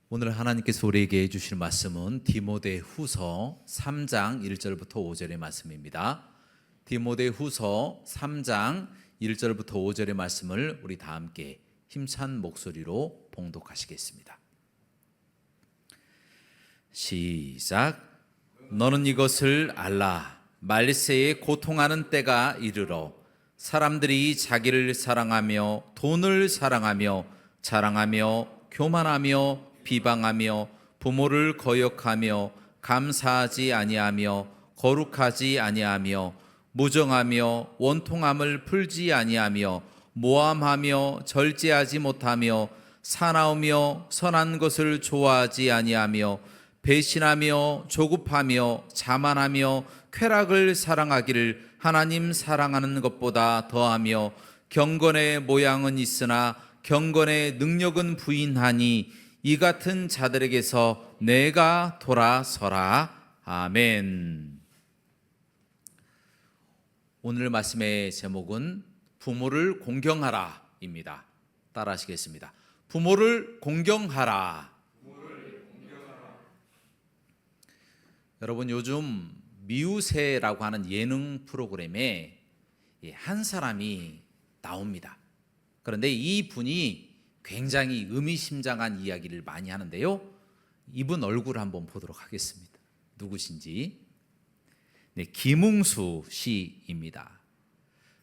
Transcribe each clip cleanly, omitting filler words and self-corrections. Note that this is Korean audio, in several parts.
오늘 하나님께서 우리에게 해주실 말씀은 디모데후서 3장 1절부터 5절의 말씀입니다. 디모데후서 3장 1절부터 5절의 말씀을 우리 다 함께 힘찬 목소리로 봉독하시겠습니다. 시작. 너는 이것을 알라. 말세에 고통하는 때가 이르러 사람들이 자기를 사랑하며 돈을 사랑하며 자랑하며 교만하며 비방하며 부모를 거역하며 감사하지 아니하며 거룩하지 아니하며 무정하며 원통함을 풀지 아니하며 모함하며 절제하지 못하며 사나우며 선한 것을 좋아하지 아니하며 배신하며 조급하며 자만하며 쾌락을 사랑하기를 하나님 사랑하는 것보다 더하며 경건의 모양은 있으나 경건의 능력은 부인하니 이 같은 자들에게서 내가 돌아서라. 아멘. 오늘 말씀의 제목은 부모를 공경하라 입니다. 따라 하시겠습니다. 부모를 공경하라. 여러분, 요즘 미우새라고 하는 예능 프로그램에 한 사람이 나옵니다. 그런데 이 분이 굉장히 의미심장한 이야기를 많이 하는데요, 이분 얼굴을 한번 보도록 하겠습니다. 누구신지. 네, 김웅수 씨입니다.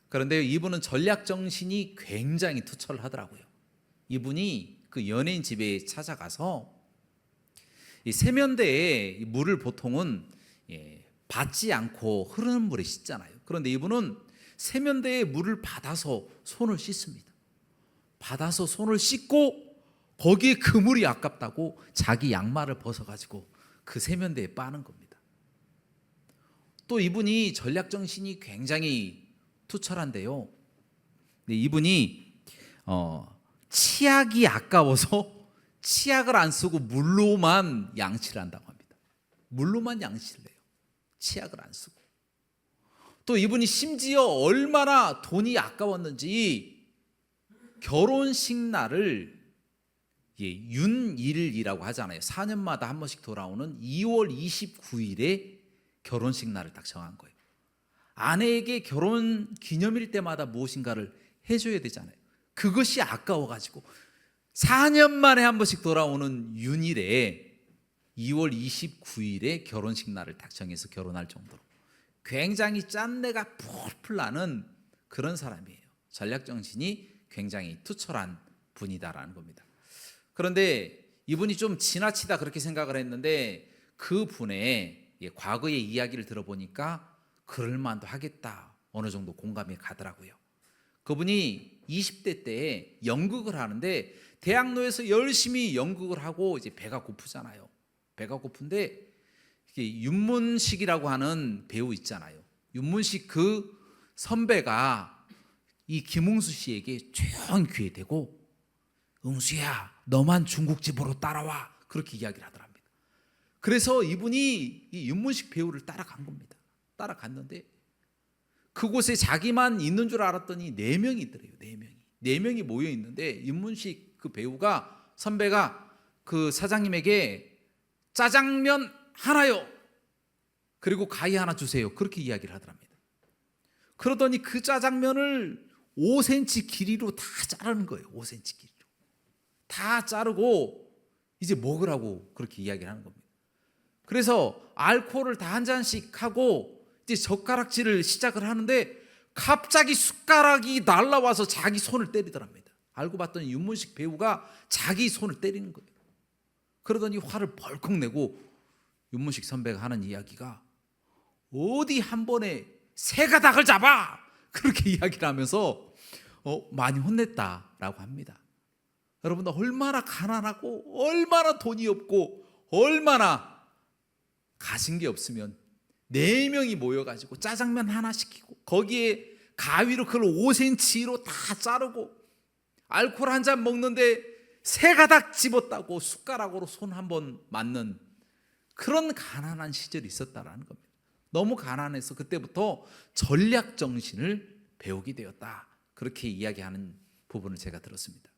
그런데 이분은 전략정신이 굉장히 투철하더라고요. 이분이 그 연예인 집에 찾아가서 이 세면대에 물을 보통은 받지 않고 흐르는 물에 씻잖아요. 그런데 이분은 세면대에 물을 받아서 손을 씻습니다. 받아서 손을 씻고 거기에 그 물이 아깝다고 자기 양말을 벗어가지고 그 세면대에 빠는 겁니다. 또 이분이 전략정신이 굉장히 투철한데요, 이분이 치약이 아까워서 치약을 안 쓰고 물로만 양치를 한다고 합니다. 물로만 양치를 해요. 치약을 안 쓰고. 또 이분이 심지어 얼마나 돈이 아까웠는지 결혼식 날을 윤일이라고 하잖아요. 4년마다 한 번씩 돌아오는 2월 29일에 결혼식 날을 딱 정한 거예요. 아내에게 결혼 기념일 때마다 무엇인가를 해줘야 되잖아요. 그것이 아까워가지고 4년 만에 한 번씩 돌아오는 윤일에 2월 29일에 결혼식 날을 딱 정해서 결혼할 정도로 굉장히 짠내가 풀풀 나는 그런 사람이에요. 전략정신이 굉장히 투철한 분이다라는 겁니다. 그런데 이분이 좀 지나치다 그렇게 생각을 했는데 그 분의 과거의 이야기를 들어보니까 그럴만도 하겠다, 어느 정도 공감이 가더라고요. 그분이 20대 때에 연극을 하는데 대학로에서 열심히 연극을 하고 이제 배가 고프잖아요. 배가 고픈데 윤문식이라고 하는 배우 있잖아요. 윤문식 그 선배가 이 김웅수 씨에게 조용히 귀에 대고 응수야, 너만 중국집으로 따라와, 그렇게 이야기를 하더랍니다. 그래서 이분이 이 윤문식 배우를 따라간 겁니다. 따라갔는데 그곳에 자기만 있는 줄 알았더니 4명이 있더래요. 4명이 모여 있는데 윤문식 그 배우가, 선배가 그 사장님에게 짜장면 하나요, 그리고 가위 하나 주세요, 그렇게 이야기를 하더랍니다. 그러더니 그 짜장면을 5cm 길이로 다 자르는 거예요. 5cm 길이로 다 자르고 이제 먹으라고 그렇게 이야기를 하는 겁니다. 그래서 알코올을 다 한 잔씩 하고 이제 젓가락질을 시작을 하는데 갑자기 숟가락이 날라와서 자기 손을 때리더랍니다. 알고 봤더니 윤문식 배우가 자기 손을 때리는 거예요. 그러더니 화를 벌컥 내고 윤문식 선배가 하는 이야기가 어디 한 번에 새 가닥을 잡아, 그렇게 이야기를 하면서 많이 혼냈다라고 합니다. 여러분들 얼마나 가난하고 얼마나 돈이 없고 얼마나 가진 게 없으면 4명이 모여가지고 짜장면 하나 시키고 거기에 가위로 그걸 5cm로 다 자르고 알코올 한 잔 먹는데 새 가닥 집었다고 숟가락으로 손 한 번 맞는 그런 가난한 시절이 있었다라는 겁니다. 너무 가난해서 그때부터 전략 정신을 배우게 되었다, 그렇게 이야기하는 부분을 제가 들었습니다.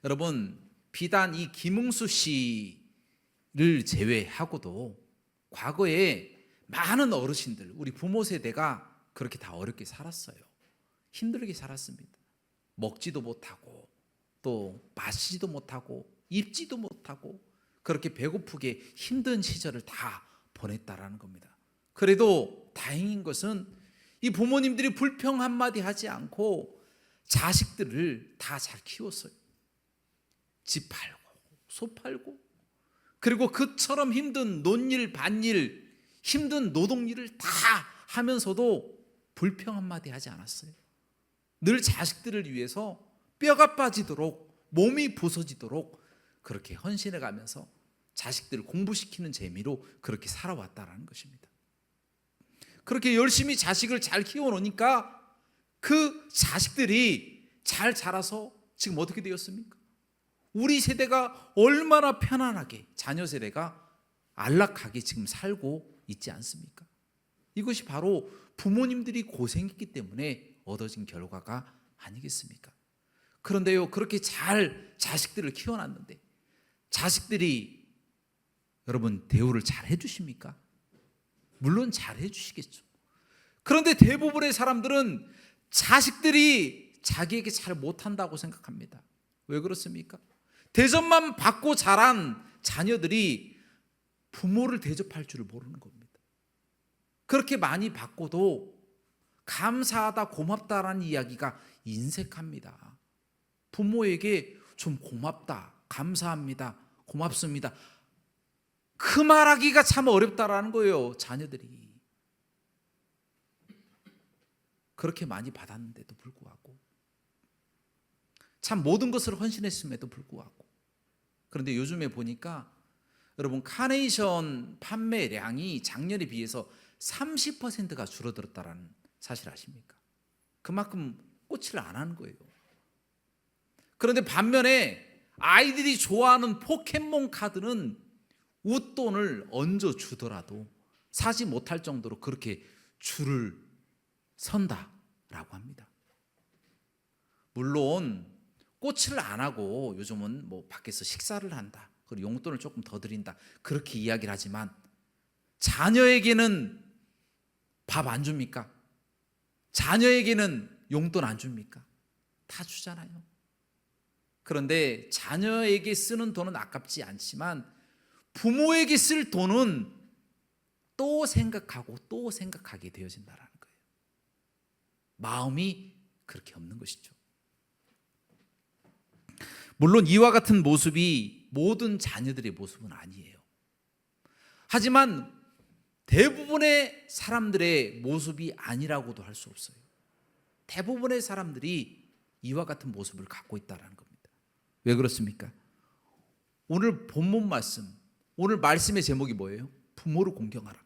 여러분, 비단 이 김웅수 씨를 제외하고도 과거에 많은 어르신들, 우리 부모 세대가 그렇게 다 어렵게 살았어요. 힘들게 살았습니다. 먹지도 못하고 또 마시지도 못하고 입지도 못하고 그렇게 배고프게 힘든 시절을 다 보냈다라는 겁니다. 그래도 다행인 것은 이 부모님들이 불평 한마디 하지 않고 자식들을 다 잘 키웠어요. 집 팔고 소 팔고, 그리고 그처럼 힘든 논일 밭일 힘든 노동일을 다 하면서도 불평 한마디 하지 않았어요. 늘 자식들을 위해서 뼈가 빠지도록 몸이 부서지도록 그렇게 헌신해 가면서 자식들을 공부시키는 재미로 그렇게 살아왔다라는 것입니다. 그렇게 열심히 자식을 잘 키워놓으니까 그 자식들이 잘 자라서 지금 어떻게 되었습니까? 우리 세대가 얼마나 편안하게 자녀 세대가 안락하게 지금 살고 있지 않습니까? 이것이 바로 부모님들이 고생했기 때문에 얻어진 결과가 아니겠습니까? 그런데요, 그렇게 잘 자식들을 키워놨는데 자식들이 여러분 대우를 잘 해주십니까? 물론 잘 해주시겠죠. 그런데 대부분의 사람들은 자식들이 자기에게 잘 못한다고 생각합니다. 왜 그렇습니까? 대접만 받고 자란 자녀들이 부모를 대접할 줄을 모르는 겁니다. 그렇게 많이 받고도 감사하다 고맙다라는 이야기가 인색합니다. 부모에게 좀 고맙다, 감사합니다, 고맙습니다, 그 말하기가 참 어렵다라는 거예요. 자녀들이 그렇게 많이 받았는데도 불구하고, 참 모든 것을 헌신했음에도 불구하고. 그런데 요즘에 보니까 여러분, 카네이션 판매량이 작년에 비해서 30%가 줄어들었다는 사실 아십니까? 그만큼 꽃을 안 하는 거예요. 그런데 반면에 아이들이 좋아하는 포켓몬 카드는 웃돈을 얹어 주더라도 사지 못할 정도로 그렇게 줄을 선다라고 합니다. 물론 꽃을 안 하고 요즘은 뭐 밖에서 식사를 한다, 그리고 용돈을 조금 더 드린다, 그렇게 이야기를 하지만 자녀에게는 밥 안 줍니까? 자녀에게는 용돈 안 줍니까? 다 주잖아요. 그런데 자녀에게 쓰는 돈은 아깝지 않지만 부모에게 쓸 돈은 또 생각하고 또 생각하게 되어진다는 거예요. 마음이 그렇게 없는 것이죠. 물론 이와 같은 모습이 모든 자녀들의 모습은 아니에요. 하지만 대부분의 사람들의 모습이 아니라고도 할 수 없어요. 대부분의 사람들이 이와 같은 모습을 갖고 있다는 겁니다. 왜 그렇습니까? 오늘 본문 말씀, 오늘 말씀의 제목이 뭐예요? 부모를 공경하라.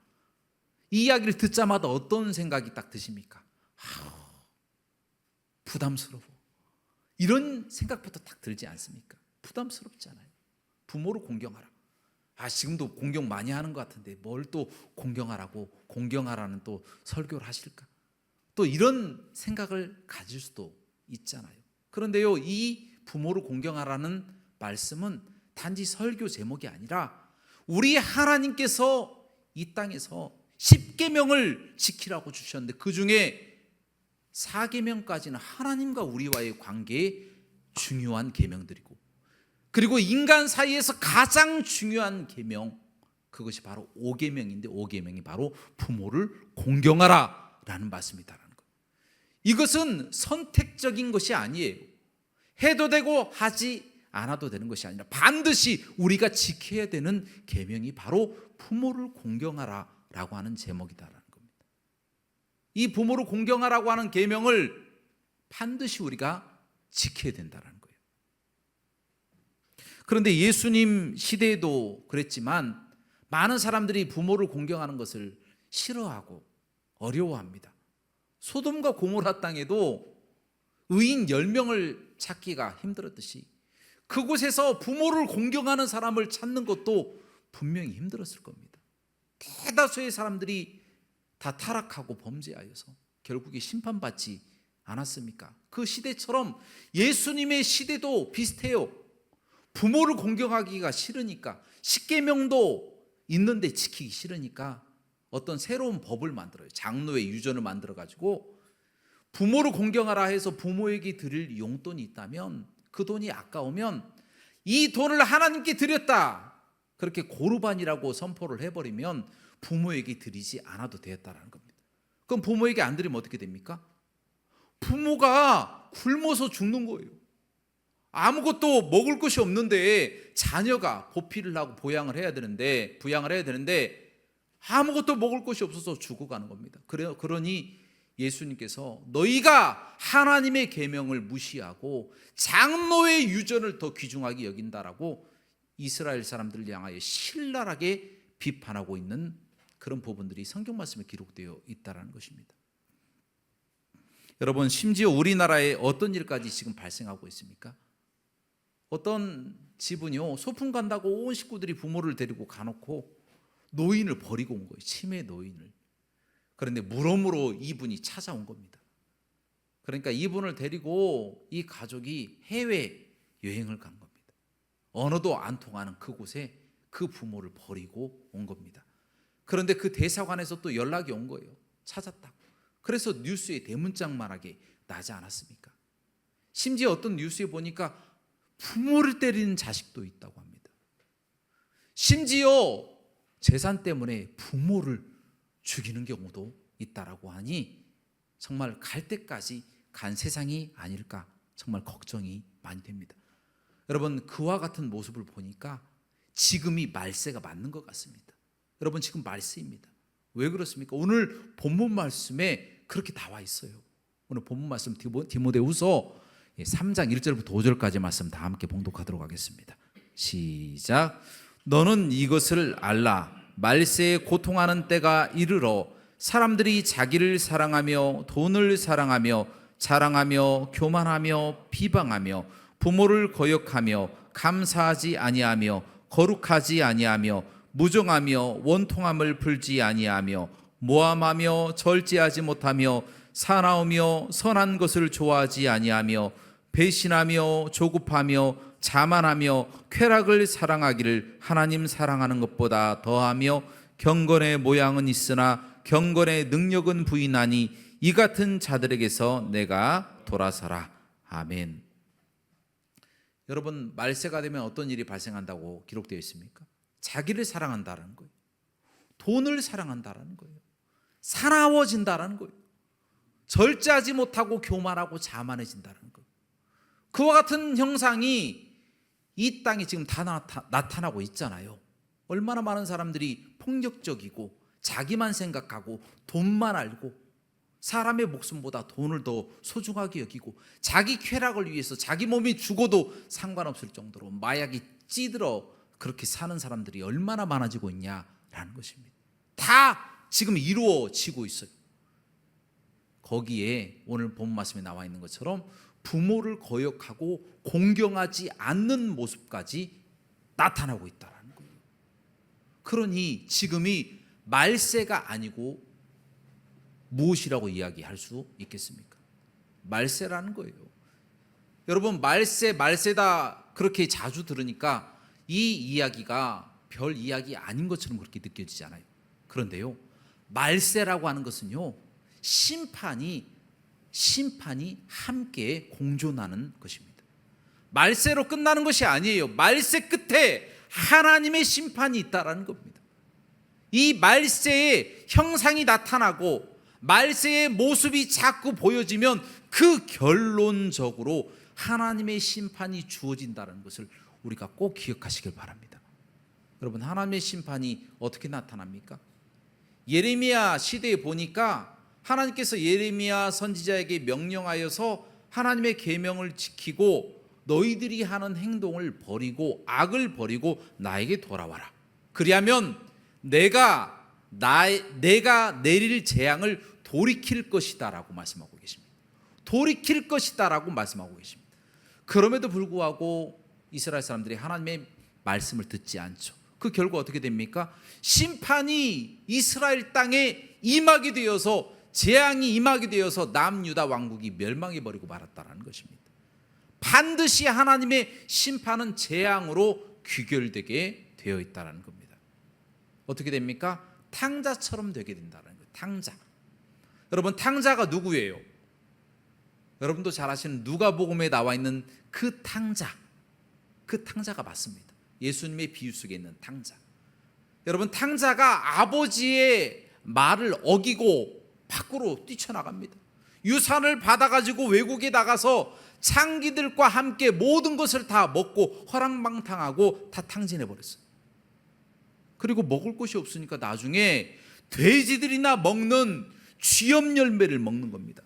이 이야기를 듣자마자 어떤 생각이 딱 드십니까? 부담스러워. 이런 생각부터 딱 들지 않습니까? 부담스럽잖아요. 부모를 공경하라. 지금도 공경 많이 하는 것 같은데 뭘 또 공경하라고, 공경하라는 또 설교를 하실까? 또 이런 생각을 가질 수도 있잖아요. 그런데요, 이 부모를 공경하라는 말씀은 단지 설교 제목이 아니라 우리 하나님께서 이 땅에서 10계명을 지키라고 주셨는데 그 중에 4계명까지는 하나님과 우리와의 관계에 중요한 계명들이고, 그리고 인간 사이에서 가장 중요한 계명, 그것이 바로 5계명인데 5계명이 바로 부모를 공경하라 라는 말씀이다라는 거예요. 이것은 선택적인 것이 아니에요. 해도 되고 하지 않아도 되는 것이 아니라 반드시 우리가 지켜야 되는 계명이 바로 부모를 공경하라 라고 하는 제목이다라는 겁니다. 이 부모를 공경하라고 하는 계명을 반드시 우리가 지켜야 된다는 거예요. 그런데 예수님 시대에도 그랬지만 많은 사람들이 부모를 공경하는 것을 싫어하고 어려워합니다. 소돔과 고모라 땅에도 의인 10명을 찾기가 힘들었듯이 그곳에서 부모를 공경하는 사람을 찾는 것도 분명히 힘들었을 겁니다. 대다수의 사람들이 다 타락하고 범죄하여서 결국에 심판받지 않았습니까? 그 시대처럼 예수님의 시대도 비슷해요. 부모를 공경하기가 싫으니까, 십계명도 있는데 지키기 싫으니까 어떤 새로운 법을 만들어요. 장로의 유전을 만들어 가지고 부모를 공경하라 해서 부모에게 드릴 용돈이 있다면 그 돈이 아까우면 이 돈을 하나님께 드렸다, 그렇게 고르반이라고 선포를 해버리면 부모에게 드리지 않아도 되었다라는 겁니다. 그럼 부모에게 안 드리면 어떻게 됩니까? 부모가 굶어서 죽는 거예요. 아무것도 먹을 것이 없는데 자녀가 보필을 하고 부양을 해야 되는데 아무것도 먹을 것이 없어서 죽어가는 겁니다. 그러니 예수님께서 너희가 하나님의 계명을 무시하고 장로의 유전을 더 귀중하게 여긴다라고 이스라엘 사람들을 향하여 신랄하게 비판하고 있는 그런 부분들이 성경 말씀에 기록되어 있다는 것입니다. 여러분, 심지어 우리나라에 어떤 일까지 지금 발생하고 있습니까? 어떤 집은요, 소풍 간다고 온 식구들이 부모를 데리고 가놓고 노인을 버리고 온 거예요. 치매 노인을. 그런데 물어물어 이분이 찾아온 겁니다. 그러니까 이분을 데리고 이 가족이 해외 여행을 간 겁니다. 언어도 안 통하는 그곳에 그 부모를 버리고 온 겁니다. 그런데 그 대사관에서 또 연락이 온 거예요. 찾았다고. 그래서 뉴스에 대문짝만하게 나지 않았습니까? 심지어 어떤 뉴스에 보니까 부모를 때리는 자식도 있다고 합니다. 심지어 재산 때문에 부모를 죽이는 경우도 있다라고 하니 정말 갈 때까지 간 세상이 아닐까 정말 걱정이 많이 됩니다. 여러분, 그와 같은 모습을 보니까 지금이 말세가 맞는 것 같습니다. 여러분, 지금 말세입니다. 왜 그렇습니까? 오늘 본문 말씀에 그렇게 나와 있어요. 오늘 본문 말씀 디모데후서 3장 1절부터 5절까지 말씀 다 함께 봉독하도록 하겠습니다. 시작. 너는 이것을 알라. 말세에 고통하는 때가 이르러 사람들이 자기를 사랑하며 돈을 사랑하며 자랑하며 교만하며 비방하며 부모를 거역하며 감사하지 아니하며 거룩하지 아니하며 무정하며 원통함을 풀지 아니하며 모함하며 절제하지 못하며 사나우며 선한 것을 좋아하지 아니하며 배신하며 조급하며 자만하며 쾌락을 사랑하기를 하나님 사랑하는 것보다 더하며 경건의 모양은 있으나 경건의 능력은 부인하니 이 같은 자들에게서 내가 돌아서라. 아멘. 여러분, 말세가 되면 어떤 일이 발생한다고 기록되어 있습니까? 자기를 사랑한다는 거예요. 돈을 사랑한다는 거예요. 사나워진다는 거예요. 절제하지 못하고 교만하고 자만해진다는 거예요. 그와 같은 형상이 이 땅에 지금 다 나타나고 있잖아요. 얼마나 많은 사람들이 폭력적이고 자기만 생각하고 돈만 알고 사람의 목숨보다 돈을 더 소중하게 여기고 자기 쾌락을 위해서 자기 몸이 죽어도 상관없을 정도로 마약이 찌들어 그렇게 사는 사람들이 얼마나 많아지고 있냐라는 것입니다. 다 지금 이루어지고 있어요. 거기에 오늘 본 말씀에 나와 있는 것처럼 부모를 거역하고 공경하지 않는 모습까지 나타나고 있다는 거예요. 그러니 지금이 말세가 아니고 무엇이라고 이야기할 수 있겠습니까? 말세라는 거예요. 여러분, 말세다 그렇게 자주 들으니까 이 이야기가 별 이야기 아닌 것처럼 그렇게 느껴지잖아요. 그런데요, 말세라고 하는 것은요, 심판이 함께 공존하는 것입니다. 말세로 끝나는 것이 아니에요. 말세 끝에 하나님의 심판이 있다라는 겁니다. 이 말세의 형상이 나타나고 말세의 모습이 자꾸 보여지면 그 결론적으로 하나님의 심판이 주어진다는 것을 우리가 꼭 기억하시길 바랍니다. 여러분, 하나님의 심판이 어떻게 나타납니까? 예레미야 시대에 보니까 하나님께서 예레미야 선지자에게 명령하여서 하나님의 계명을 지키고 너희들이 하는 행동을 버리고 악을 버리고 나에게 돌아와라. 그리하면 내가 내릴 재앙을 돌이킬 것이다라고 말씀하고 계십니다. 돌이킬 것이다라고 말씀하고 계십니다. 그럼에도 불구하고 이스라엘 사람들이 하나님의 말씀을 듣지 않죠. 그 결과 어떻게 됩니까? 심판이 이스라엘 땅에 임하게 되어서 재앙이 임하게 되어서 남유다 왕국이 멸망해 버리고 말았다라는 것입니다. 반드시 하나님의 심판은 재앙으로 귀결되게 되어 있다라는 겁니다. 어떻게 됩니까? 탕자처럼 되게 된다는 거예요. 탕자. 여러분, 탕자가 누구예요? 여러분도 잘 아시는 누가복음에 나와 있는 그 탕자. 그 탕자가 맞습니다. 예수님의 비유 속에 있는 탕자. 여러분, 탕자가 아버지의 말을 어기고 밖으로 뛰쳐나갑니다. 유산을 받아가지고 외국에 나가서 창기들과 함께 모든 것을 다 먹고 허랑방탕하고 다 탕진해 버렸어요. 그리고 먹을 것이 없으니까 나중에 돼지들이나 먹는 쥐염 열매를 먹는 겁니다.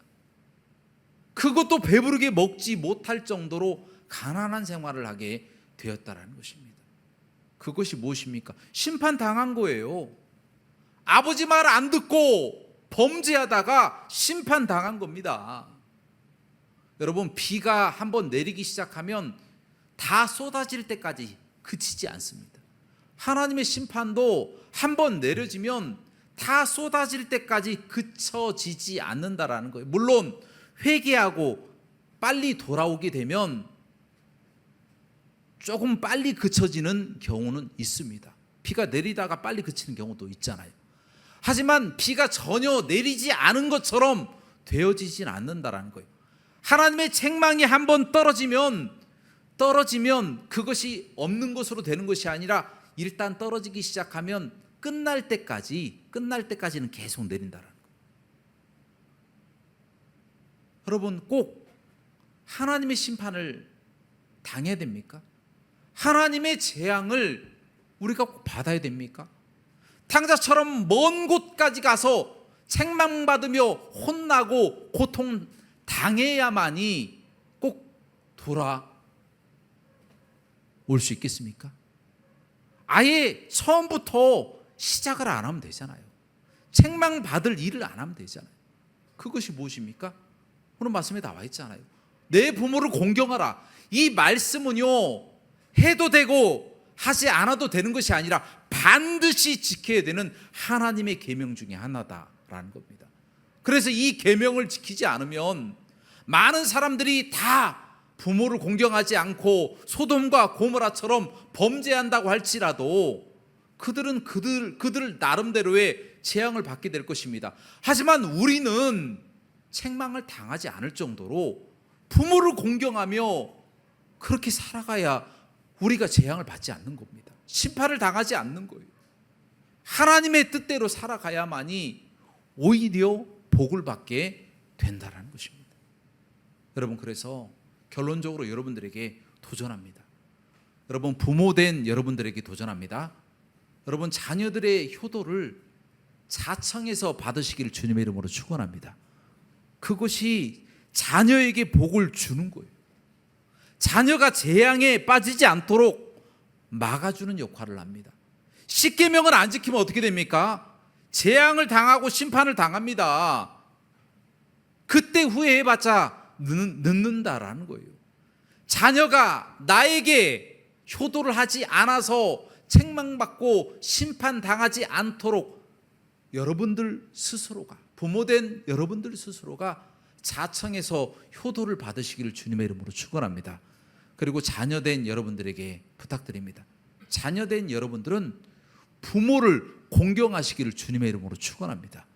그것도 배부르게 먹지 못할 정도로 가난한 생활을 하게 되었다라는 것입니다. 그것이 무엇입니까? 심판당한 거예요. 아버지 말 안 듣고 범죄하다가 심판당한 겁니다. 여러분, 비가 한번 내리기 시작하면 다 쏟아질 때까지 그치지 않습니다. 하나님의 심판도 한번 내려지면 다 쏟아질 때까지 그쳐지지 않는다라는 거예요. 물론 회개하고 빨리 돌아오게 되면 조금 빨리 그쳐지는 경우는 있습니다. 비가 내리다가 빨리 그치는 경우도 있잖아요. 하지만 비가 전혀 내리지 않은 것처럼 되어지진 않는다라는 거예요. 하나님의 책망이 한번 떨어지면 그것이 없는 것으로 되는 것이 아니라 일단 떨어지기 시작하면 끝날 때까지는 계속 내린다라는 거예요. 여러분, 꼭 하나님의 심판을 당해야 됩니까? 하나님의 재앙을 우리가 꼭 받아야 됩니까? 탕자처럼 먼 곳까지 가서 책망받으며 혼나고 고통 당해야만이 꼭 돌아올 수 있겠습니까? 아예 처음부터 시작을 안 하면 되잖아요. 책망받을 일을 안 하면 되잖아요. 그것이 무엇입니까? 오늘 말씀에 나와 있잖아요. 내 부모를 공경하라. 이 말씀은요, 해도 되고 하지 않아도 되는 것이 아니라 반드시 지켜야 되는 하나님의 계명 중에 하나다라는 겁니다. 그래서 이 계명을 지키지 않으면 많은 사람들이 다 부모를 공경하지 않고 소돔과 고모라처럼 범죄한다고 할지라도 그들은 그들 나름대로의 재앙을 받게 될 것입니다. 하지만 우리는 책망을 당하지 않을 정도로 부모를 공경하며 그렇게 살아가야 우리가 재앙을 받지 않는 겁니다. 심판을 당하지 않는 거예요. 하나님의 뜻대로 살아가야만이 오히려 복을 받게 된다는 것입니다. 여러분, 그래서 결론적으로 여러분들에게 도전합니다. 여러분, 부모된 여러분들에게 도전합니다. 여러분, 자녀들의 효도를 자청해서 받으시기를 주님의 이름으로 축원합니다. 그것이 자녀에게 복을 주는 거예요. 자녀가 재앙에 빠지지 않도록 막아주는 역할을 합니다. 십계명을 안 지키면 어떻게 됩니까? 재앙을 당하고 심판을 당합니다. 그때 후회해봤자 늦는다라는 거예요. 자녀가 나에게 효도를 하지 않아서 책망받고 심판당하지 않도록 여러분들 스스로가, 부모된 여러분들 스스로가 자청해서 효도를 받으시기를 주님의 이름으로 축원합니다. 그리고 자녀된 여러분들에게 부탁드립니다. 자녀된 여러분들은 부모를 공경하시기를 주님의 이름으로 축원합니다.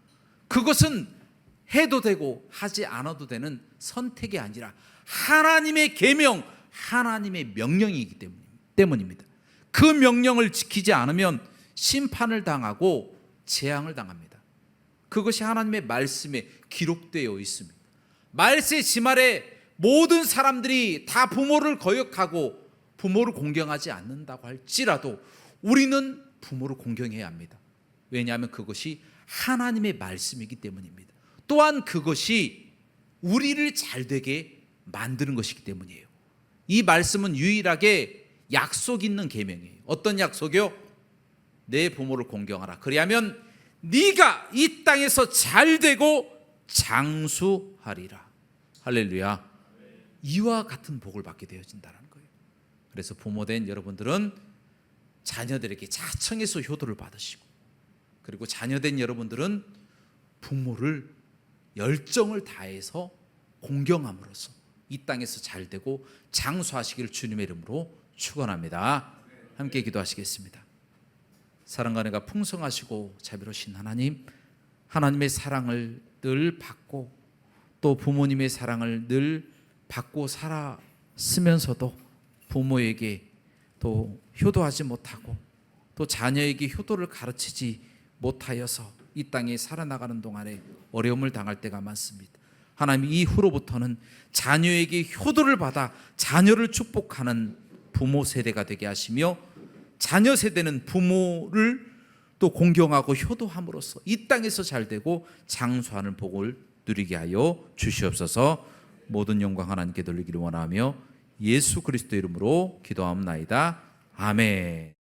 그것은 해도 되고 하지 않아도 되는 선택이 아니라 하나님의 계명, 하나님의 명령이기 때문입니다. 그 명령을 지키지 않으면 심판을 당하고 재앙을 당합니다. 그것이 하나님의 말씀에 기록되어 있습니다. 말세 지말에 모든 사람들이 다 부모를 거역하고 부모를 공경하지 않는다고 할지라도 우리는 부모를 공경해야 합니다. 왜냐하면 그것이 하나님의 말씀이기 때문입니다. 또한 그것이 우리를 잘되게 만드는 것이기 때문이에요. 이 말씀은 유일하게 약속 있는 계명이에요. 어떤 약속이요? 내 부모를 공경하라. 그리하면 네가 이 땅에서 잘되고 장수하리라. 할렐루야. 이와 같은 복을 받게 되어진다는 거예요. 그래서 부모된 여러분들은 자녀들에게 자청해서 효도를 받으시고, 그리고 자녀된 여러분들은 부모를 열정을 다해서 공경함으로써 이 땅에서 잘되고 장수하시기를 주님의 이름으로 축원합니다. 함께 기도하시겠습니다. 사랑과 은혜가 풍성하시고 자비로우신 하나님, 하나님의 사랑을 늘 받고 또 부모님의 사랑을 늘 받고 살았으면서도 부모에게 또 효도하지 못하고 또 자녀에게 효도를 가르치지 못하여서 이 땅에 살아나가는 동안에 어려움을 당할 때가 많습니다. 하나님, 이후로부터는 자녀에게 효도를 받아 자녀를 축복하는 부모 세대가 되게 하시며 자녀 세대는 부모를 또 공경하고 효도함으로써 이 땅에서 잘되고 장수하는 복을 누리게 하여 주시옵소서. 모든 영광 하나님께 돌리기를 원하며 예수 그리스도 이름으로 기도하옵나이다. 아멘.